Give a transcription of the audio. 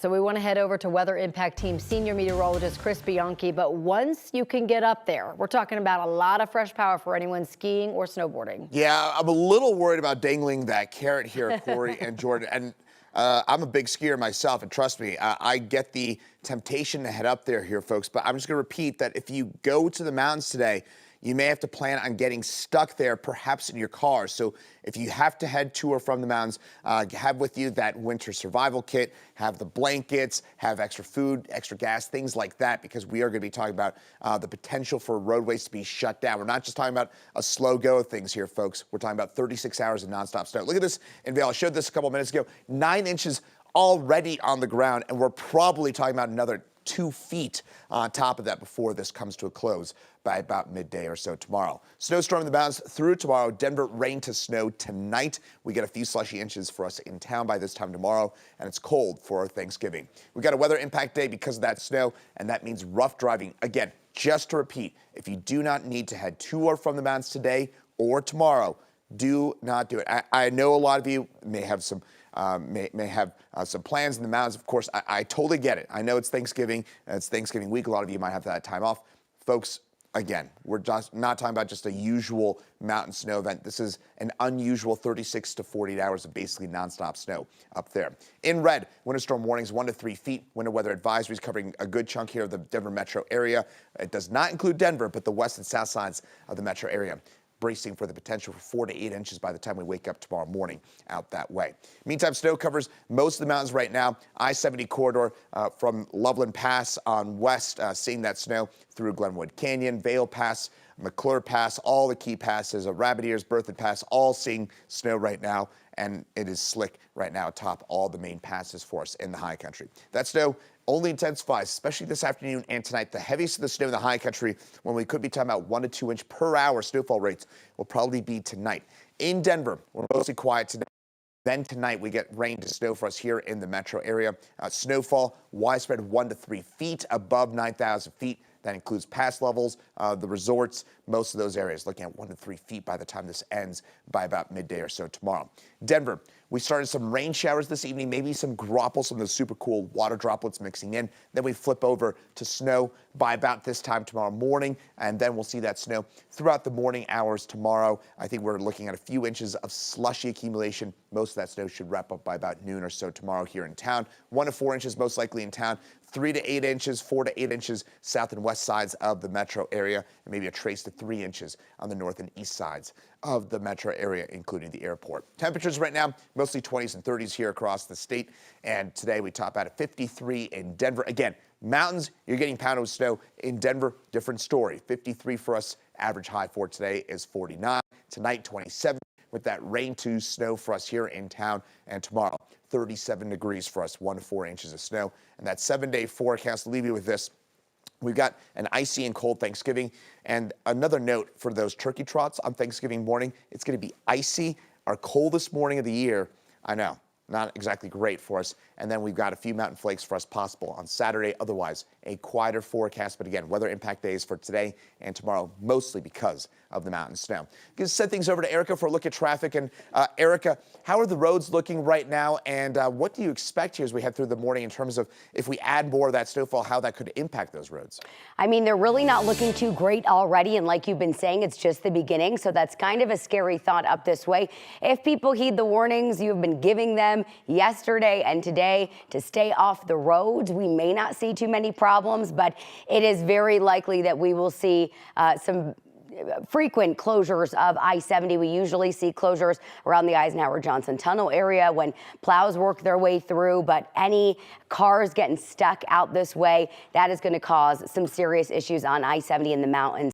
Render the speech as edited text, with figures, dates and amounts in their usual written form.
So we want to head over to Weather Impact Team Senior Meteorologist Chris Bianchi. But once you can get up there, we're talking about a lot of fresh power for anyone skiing or snowboarding. Yeah, I'm a little worried about dangling that carrot here, Corey and Jordan. And I'm a big skier myself, and trust me, I get the temptation to head up there here, folks. But I'm just going to repeat that if you go to the mountains today, you may have to plan on getting stuck there, perhaps in your car. So if you have to head to or from the mountains, have with you that winter survival kit, have the blankets, have extra food, extra gas, things like that, because we are going to be talking about the potential for roadways to be shut down. We're not just talking about a slow go of things here, folks. We're talking about 36 hours of nonstop snow. Look at this in Vail. I showed this a couple minutes ago. 9 inches already on the ground, and we're probably talking about another 2 feet on top of that before this comes to a close by about midday or so tomorrow. Snowstorm in the mountains through tomorrow. Denver, rain to snow tonight. We get a few slushy inches for us in town by this time tomorrow, and it's cold for Thanksgiving. We got a weather impact day because of that snow, and that means rough driving. Again, just to repeat, if you do not need to head to or from the mountains today or tomorrow, do not do it. I know a lot of you may have some some plans in the mountains. Of course, I totally get it. I know it's Thanksgiving. It's Thanksgiving week. A lot of you might have that time off. Folks, again, we're just not talking about just a usual mountain snow event. This is an unusual 36 to 48 hours of basically nonstop snow up there. In red, winter storm warnings 1 to 3 feet. Winter weather advisories covering a good chunk here of the Denver metro area. It does not include Denver, but the west and south sides of the metro area. Bracing for the potential for 4 to 8 inches by the time we wake up tomorrow morning out that way. Meantime, snow covers most of the mountains right now. I-70 corridor from Loveland Pass on west, seeing that snow through Glenwood Canyon, Vail Pass, McClure Pass, all the key passes, Rabbit Ears, Berthoud Pass, all seeing snow right now. And it is slick right now atop all the main passes for us in the high country. That snow only intensifies, especially this afternoon and tonight. The heaviest of the snow in the high country, when we could be talking about 1 to 2 inch per hour snowfall rates, will probably be tonight. In Denver, we're mostly quiet today. Then tonight, we get rain to snow for us here in the metro area. Snowfall widespread 1 to 3 feet above 9,000 feet. That includes pass levels, the resorts, most of those areas, looking at 1 to 3 feet by the time this ends by about midday or so tomorrow. Denver, we started some rain showers this evening, maybe some graupels, some of those super cool water droplets mixing in. Then we flip over to snow by about this time tomorrow morning, and then we'll see that snow throughout the morning hours tomorrow. I think we're looking at a few inches of slushy accumulation. Most of that snow should wrap up by about noon or so tomorrow here in town. 1 to 4 inches most likely in town. 3 to 8 inches, 4 to 8 inches south and west sides of the metro area, and maybe a trace to 3 inches on the north and east sides of the metro area, including the airport. Temperatures right now, mostly 20s and 30s here across the state, and today we top out at 53 in Denver. Again, mountains, you're getting pounded with snow. In Denver, different story. 53 for us. Average high for today is 49. Tonight, 27. With that rain to snow for us here in town, and tomorrow 37 degrees for us, 1 to 4 inches of snow. And that 7-day forecast, leave you with this. We've got an icy and cold Thanksgiving, and another note for those turkey trots on Thanksgiving morning, it's going to be icy, our coldest morning of the year. I know, not exactly great for us. And then we've got a few mountain flakes for us possible on Saturday. Otherwise, a quieter forecast. But again, weather impact days for today and tomorrow, mostly because of the mountain snow. I'm going to send things over to Erica for a look at traffic. And Erica, how are the roads looking right now? And what do you expect here as we head through the morning in terms of if we add more of that snowfall, how that could impact those roads? I mean, they're really not looking too great already. And like you've been saying, it's just the beginning. So that's kind of a scary thought up this way. If people heed the warnings you've been giving them yesterday and today to stay off the roads, we may not see too many problems, but it is very likely that we will see some frequent closures of I-70. We usually see closures around the Eisenhower-Johnson Tunnel area when plows work their way through, but any cars getting stuck out this way, that is going to cause some serious issues on I-70 in the mountains.